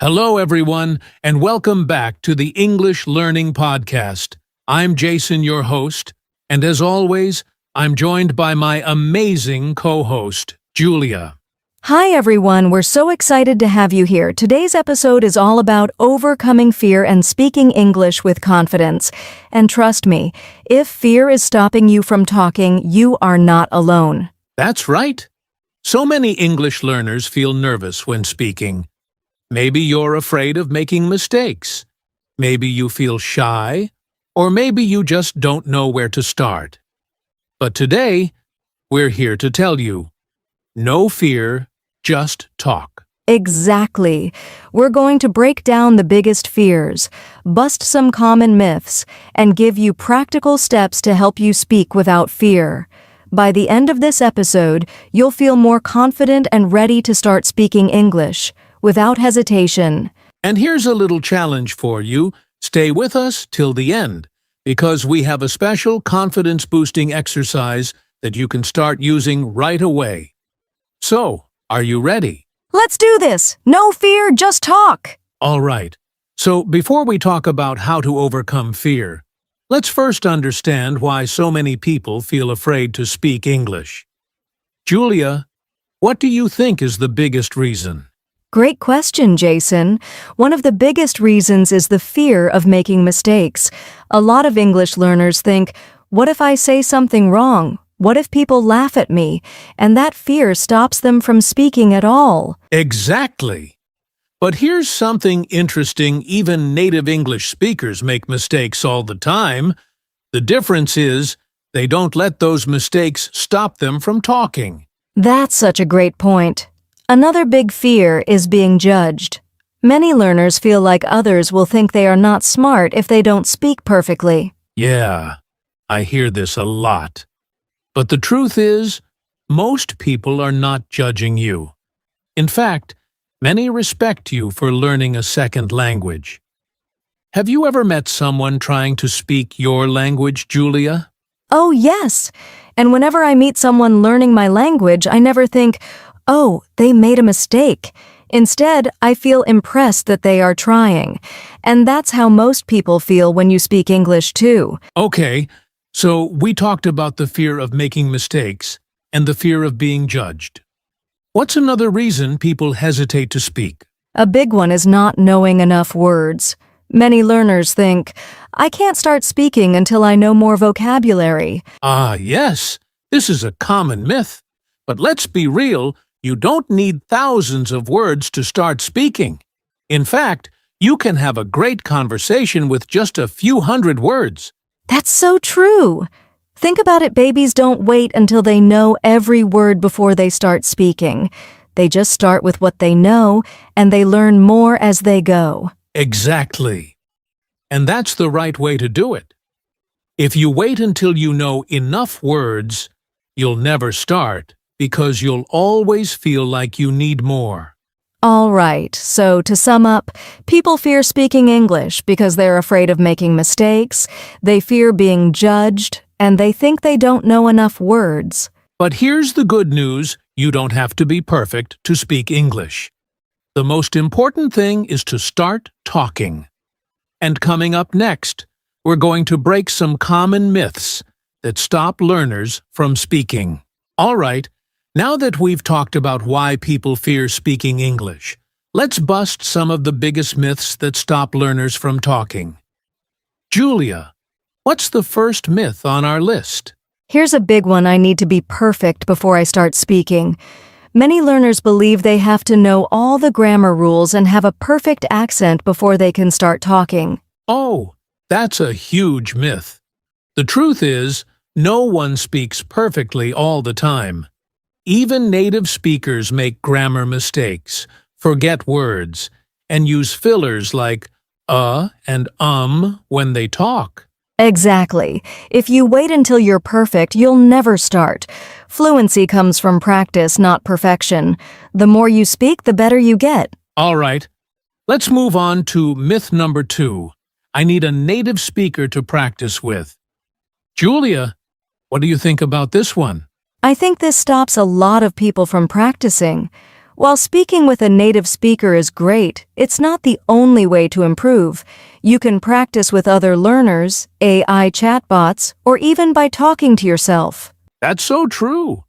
Hello, everyone, and welcome back to the English Learning Podcast. I'm Jason, your host, and as always, I'm joined by my amazing co-host, Julia. Hi everyone, we're so excited to have you here. Today's episode is all about overcoming fear and speaking English with confidence. And trust me, if fear is stopping you from talking, you are not alone. That's right. So many English learners feel nervous when speaking. Maybe you're afraid of making mistakes. Maybe you feel shy, or maybe you just don't know where to start. But today, we're here to tell you, no fear, just talk. Exactly. We're going to break down the biggest fears, bust some common myths, and give you practical steps to help you speak without fear. By the end of this episode, you'll feel more confident and ready to start speaking English, without hesitation. And here's a little challenge for you. Stay with us till the end, because we have a special confidence-boosting exercise that you can start using right away. So, are you ready? Let's do this! No fear, just talk! All right. So, before we talk about how to overcome fear, let's first understand why so many people feel afraid to speak English. Julia, what do you think is the biggest reason? Great question, Jason. One of the biggest reasons is the fear of making mistakes. A lot of English learners think, what if I say something wrong? What if people laugh at me? And that fear stops them from speaking at all. Exactly. But here's something interesting. Even native English speakers make mistakes all the time. The difference is they don't let those mistakes stop them from talking. That's such a great point. Another big fear is being judged. Many learners feel like others will think they are not smart if they don't speak perfectly. Yeah, I hear this a lot. But the truth is, most people are not judging you. In fact, many respect you for learning a second language. Have you ever met someone trying to speak your language, Julia? Oh, yes. And whenever I meet someone learning my language, I never think, oh, they made a mistake. Instead, I feel impressed that they are trying. And that's how most people feel when you speak English too. Okay, so we talked about the fear of making mistakes and the fear of being judged. What's another reason people hesitate to speak? A big one is not knowing enough words. Many learners think, I can't start speaking until I know more vocabulary. Ah, yes, this is a common myth. But let's be real, you don't need thousands of words to start speaking. In fact, you can have a great conversation with just a few hundred words. That's so true. Think about it, babies don't wait until they know every word before they start speaking. They just start with what they know, and they learn more as they go. Exactly. And that's the right way to do it. If you wait until you know enough words, you'll never start, because you'll always feel like you need more. All right, so to sum up, people fear speaking English because they're afraid of making mistakes, they fear being judged, and they think they don't know enough words. But here's the good news, you don't have to be perfect to speak English. The most important thing is to start talking. And coming up next, we're going to break some common myths that stop learners from speaking. All right, now that we've talked about why people fear speaking English, let's bust some of the biggest myths that stop learners from talking. Julia, what's the first myth on our list? Here's a big one: I need to be perfect before I start speaking. Many learners believe they have to know all the grammar rules and have a perfect accent before they can start talking. Oh, that's a huge myth. The truth is, no one speaks perfectly all the time. Even native speakers make grammar mistakes, forget words, and use fillers like and when they talk. Exactly. If you wait until you're perfect, you'll never start. Fluency comes from practice, not perfection. The more you speak, the better you get. All right, let's move on to myth number 2. I need a native speaker to practice with. Julia, what do you think about this one? I think this stops a lot of people from practicing. While speaking with a native speaker is great, it's not the only way to improve. You can practice with other learners, AI chatbots, or even by talking to yourself. That's so true.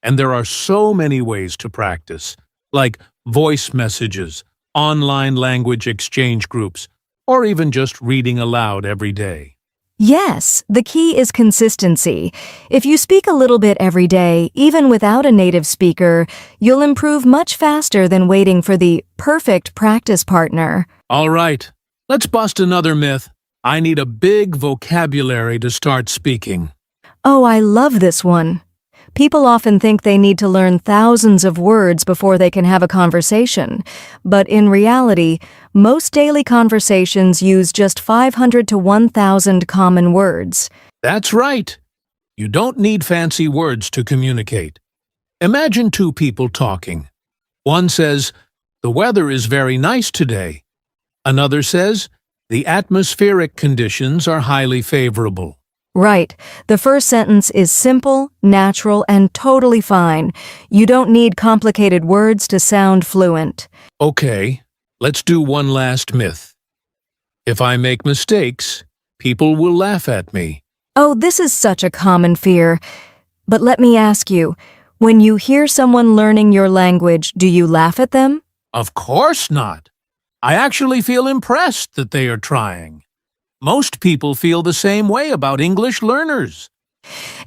And there are so many ways to practice, like voice messages, online language exchange groups, or even just reading aloud every day. Yes, the key is consistency. If you speak a little bit every day, even without a native speaker, you'll improve much faster than waiting for the perfect practice partner. All right, let's bust another myth. I need a big vocabulary to start speaking. Oh, I love this one. People often think they need to learn thousands of words before they can have a conversation, but in reality, most daily conversations use just 500 to 1,000 common words. That's right. You don't need fancy words to communicate. Imagine two people talking. One says, "The weather is very nice today." Another says, "The atmospheric conditions are highly favorable." Right. The first sentence is simple, natural, and totally fine. You don't need complicated words to sound fluent. Okay, let's do one last myth. If I make mistakes, people will laugh at me. Oh, this is such a common fear. But let me ask you, when you hear someone learning your language, do you laugh at them? Of course not. I actually feel impressed that they are trying. Most people feel the same way about English learners.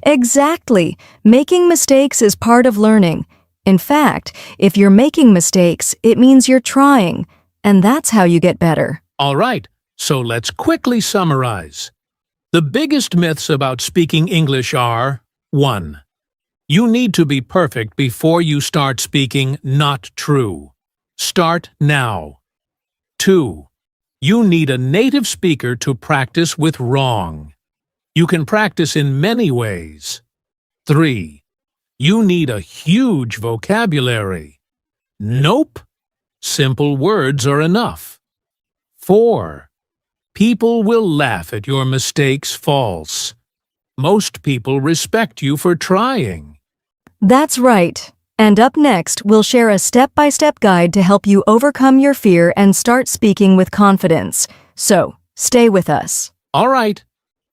Exactly. Making mistakes is part of learning. In fact, if you're making mistakes, it means you're trying, and that's how you get better. All right, so let's quickly summarize. The biggest myths about speaking English are: 1. You need to be perfect before you start speaking. Not true. Start now. 2. You need a native speaker to practice with. Wrong. You can practice in many ways. 3. You need a huge vocabulary. Nope. Simple words are enough. 4. People will laugh at your mistakes. False. Most people respect you for trying. That's right. And up next, we'll share a step-by-step guide to help you overcome your fear and start speaking with confidence. So, stay with us. All right,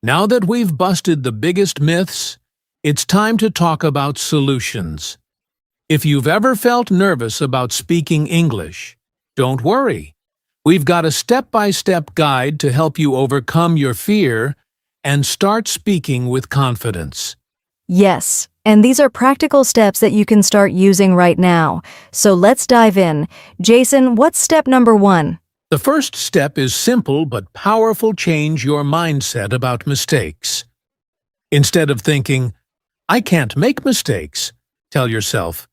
now that we've busted the biggest myths, it's time to talk about solutions. If you've ever felt nervous about speaking English, don't worry. We've got a step-by-step guide to help you overcome your fear and start speaking with confidence. Yes, and these are practical steps that you can start using right now. So let's dive in. Jason, what's step number 1? The first step is simple but powerful. Change your mindset about mistakes. Instead of thinking, "I can't make mistakes," tell yourself,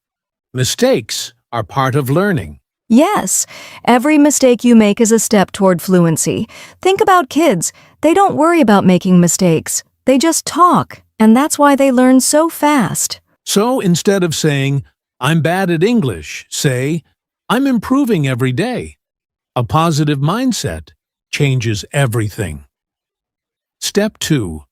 "Mistakes are part of learning." Yes, every mistake you make is a step toward fluency. Think about kids. They don't worry about making mistakes. They just talk, and that's why they learn so fast. So instead of saying, "I'm bad at English," say, "I'm improving every day." A positive mindset changes everything. Step 2.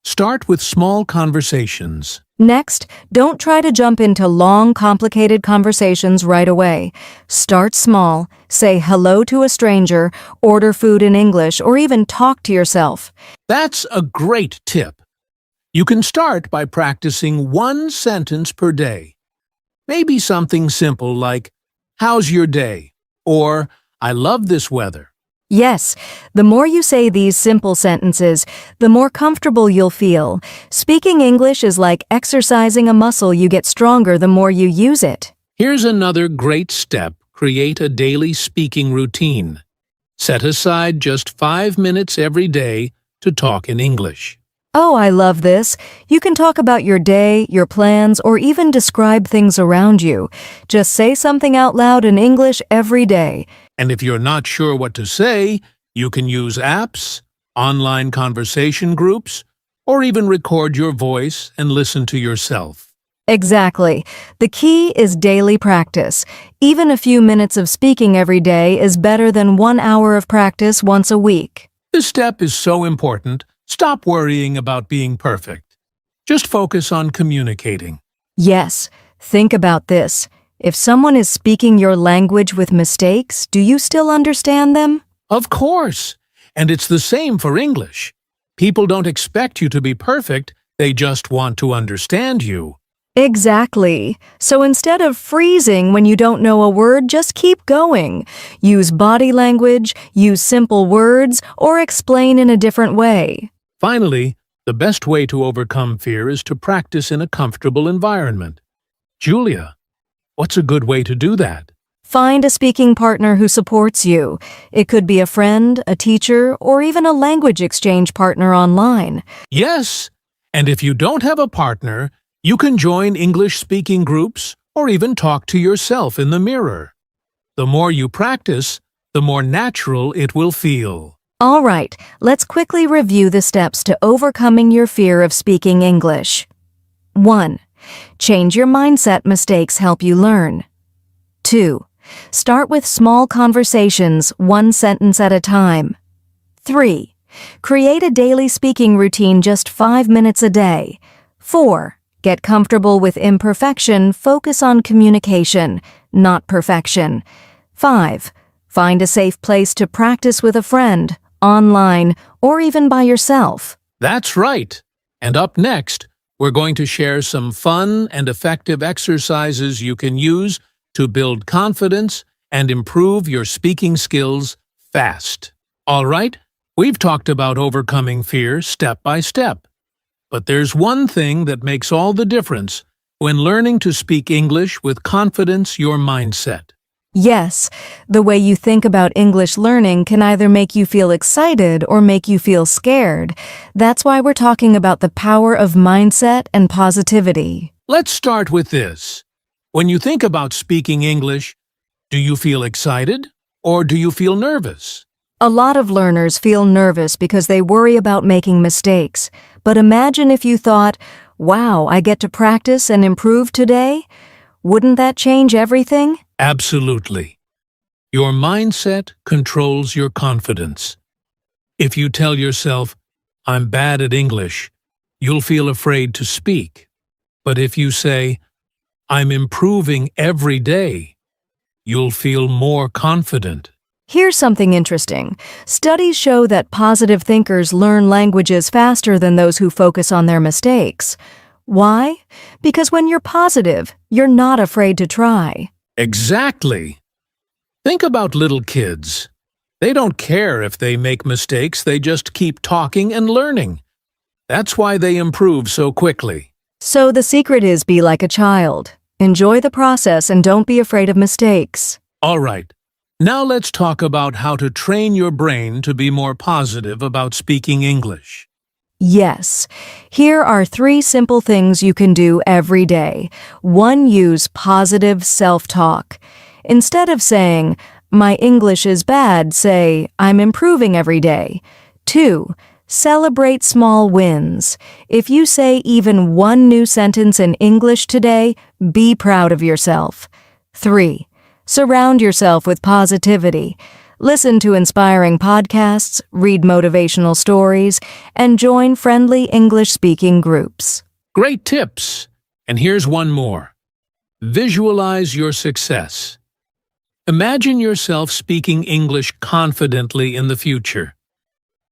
Start with small conversations. Next, don't try to jump into long, complicated conversations right away. Start small, say hello to a stranger, order food in English, or even talk to yourself. That's a great tip. You can start by practicing one sentence per day. Maybe something simple like, "How's your day?" or "I love this weather." Yes, the more you say these simple sentences, the more comfortable you'll feel. Speaking English is like exercising a muscle. You get stronger the more you use it. Here's another great step. Create a daily speaking routine. Set aside just 5 minutes every day to talk in English. Oh, I love this. You can talk about your day, your plans, or even describe things around you. Just say something out loud in English every day. And if you're not sure what to say, you can use apps, online conversation groups, or even record your voice and listen to yourself. Exactly. The key is daily practice. Even a few minutes of speaking every day is better than 1 hour of practice once a week. This step is so important. Stop worrying about being perfect. Just focus on communicating. Yes, think about this. If someone is speaking your language with mistakes, do you still understand them? Of course. And it's the same for English. People don't expect you to be perfect, they just want to understand you. Exactly. So instead of freezing when you don't know a word, just keep going. Use body language, use simple words, or explain in a different way. Finally, the best way to overcome fear is to practice in a comfortable environment. Julia, what's a good way to do that? Find a speaking partner who supports you. It could be a friend, a teacher, or even a language exchange partner online. Yes, and if you don't have a partner, you can join English-speaking groups or even talk to yourself in the mirror. The more you practice, the more natural it will feel. All right, let's quickly review the steps to overcoming your fear of speaking English. 1. Change your mindset. Mistakes help you learn. 2. Start with small conversations, one sentence at a time. 3. Create a daily speaking routine, just 5 minutes a day. 4. Get comfortable with imperfection. Focus on communication, not perfection. 5. Find a safe place to practice with a friend, online, or even by yourself. That's right. And up next, we're going to share some fun and effective exercises you can use to build confidence and improve your speaking skills fast. All right, we've talked about overcoming fear step by step. But there's one thing that makes all the difference when learning to speak English with confidence: your mindset. Yes, the way you think about English learning can either make you feel excited or make you feel scared. That's why we're talking about the power of mindset and positivity. Let's start with this. When you think about speaking English, do you feel excited or do you feel nervous? A lot of learners feel nervous because they worry about making mistakes. But imagine if you thought, wow, I get to practice and improve today? Wouldn't that change everything? Absolutely. Your mindset controls your confidence. If you tell yourself, I'm bad at English, you'll feel afraid to speak. But if you say, I'm improving every day, you'll feel more confident. Here's something interesting. Studies show that positive thinkers learn languages faster than those who focus on their mistakes. Why? Because when you're positive, you're not afraid to try. Exactly. Think about little kids. They don't care if they make mistakes, they just keep talking and learning. That's why they improve so quickly. So the secret is, be like a child. Enjoy the process and don't be afraid of mistakes. All right. Now let's talk about how to train your brain to be more positive about speaking English. Yes. Here are 3 simple things you can do every day. 1. Use positive self-talk. Instead of saying, my English is bad, say, I'm improving every day. 2. Celebrate small wins. If you say even one new sentence in English today, be proud of yourself. 3. Surround yourself with positivity. Listen to inspiring podcasts, read motivational stories, and join friendly English-speaking groups. Great tips! And here's one more. Visualize your success. Imagine yourself speaking English confidently in the future.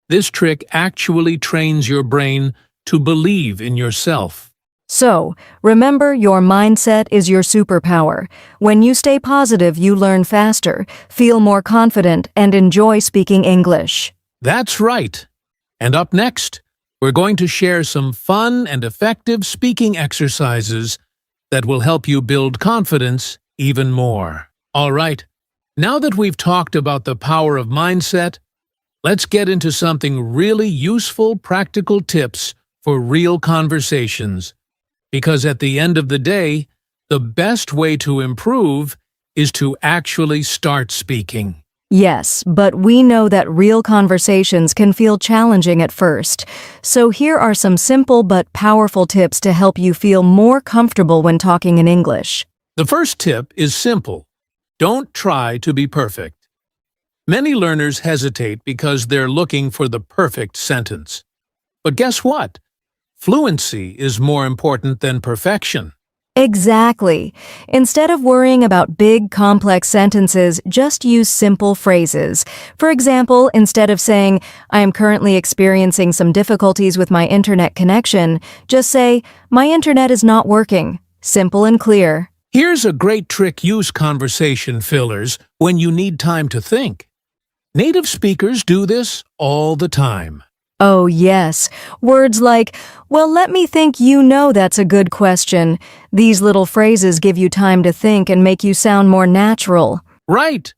This trick actually trains your brain to believe in yourself. So, remember, your mindset is your superpower. When you stay positive, you learn faster, feel more confident, and enjoy speaking English. That's right. And up next, we're going to share some fun and effective speaking exercises that will help you build confidence even more. All right, now that we've talked about the power of mindset, let's get into something really useful, practical tips for real conversations. Because at the end of the day, the best way to improve is to actually start speaking. Yes, but we know that real conversations can feel challenging at first. So here are some simple but powerful tips to help you feel more comfortable when talking in English. The first tip is simple. Don't try to be perfect. Many learners hesitate because they're looking for the perfect sentence. But guess what? Fluency is more important than perfection. Exactly. Instead of worrying about big, complex sentences, just use simple phrases. For example, instead of saying, I am currently experiencing some difficulties with my internet connection, just say, my internet is not working. Simple and clear. Here's a great trick: use conversation fillers when you need time to think. Native speakers do this all the time. Oh, yes. Words like, well, let me think, you know that's a good question. These little phrases give you time to think and make you sound more natural. Right.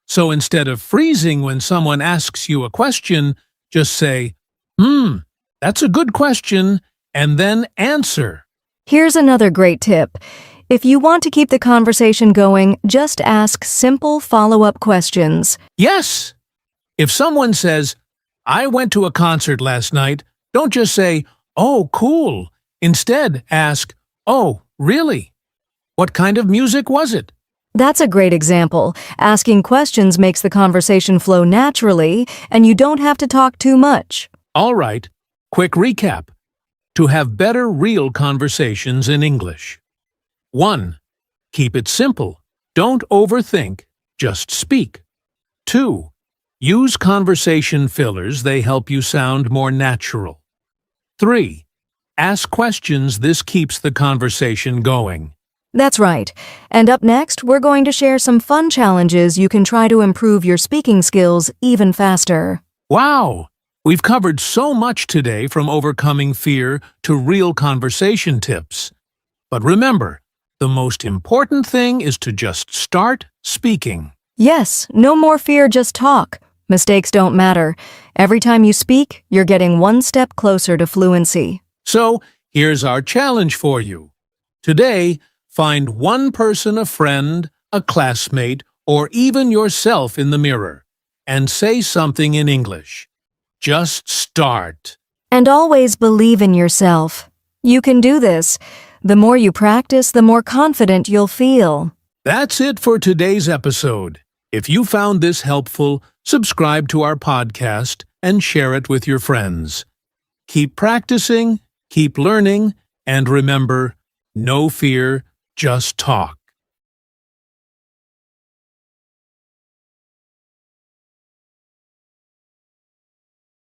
So instead of freezing when someone asks you a question, just say, that's a good question, and then answer. Here's another great tip. If you want to keep the conversation going, just ask simple follow-up questions. Yes. If someone says, I went to a concert last night, don't just say, oh, cool. Instead, ask, oh, really? What kind of music was it? That's a great example. Asking questions makes the conversation flow naturally, and you don't have to talk too much. All right, quick recap. To have better real conversations in English. 1. Keep it simple. Don't overthink, just speak. 2. Use conversation fillers, they help you sound more natural. 3. Ask questions, this keeps the conversation going. That's right. And up next, we're going to share some fun challenges you can try to improve your speaking skills even faster. Wow! We've covered so much today, from overcoming fear to real conversation tips. But remember, the most important thing is to just start speaking. Yes, no more fear, just talk. Mistakes don't matter. Every time you speak, you're getting one step closer to fluency. So, here's our challenge for you. Today, find one person, a friend, a classmate, or even yourself in the mirror, and say something in English. Just start. And always believe in yourself. You can do this. The more you practice, the more confident you'll feel. That's it for today's episode. If you found this helpful, subscribe to our podcast and share it with your friends. Keep practicing, keep learning, and remember, no fear, just talk.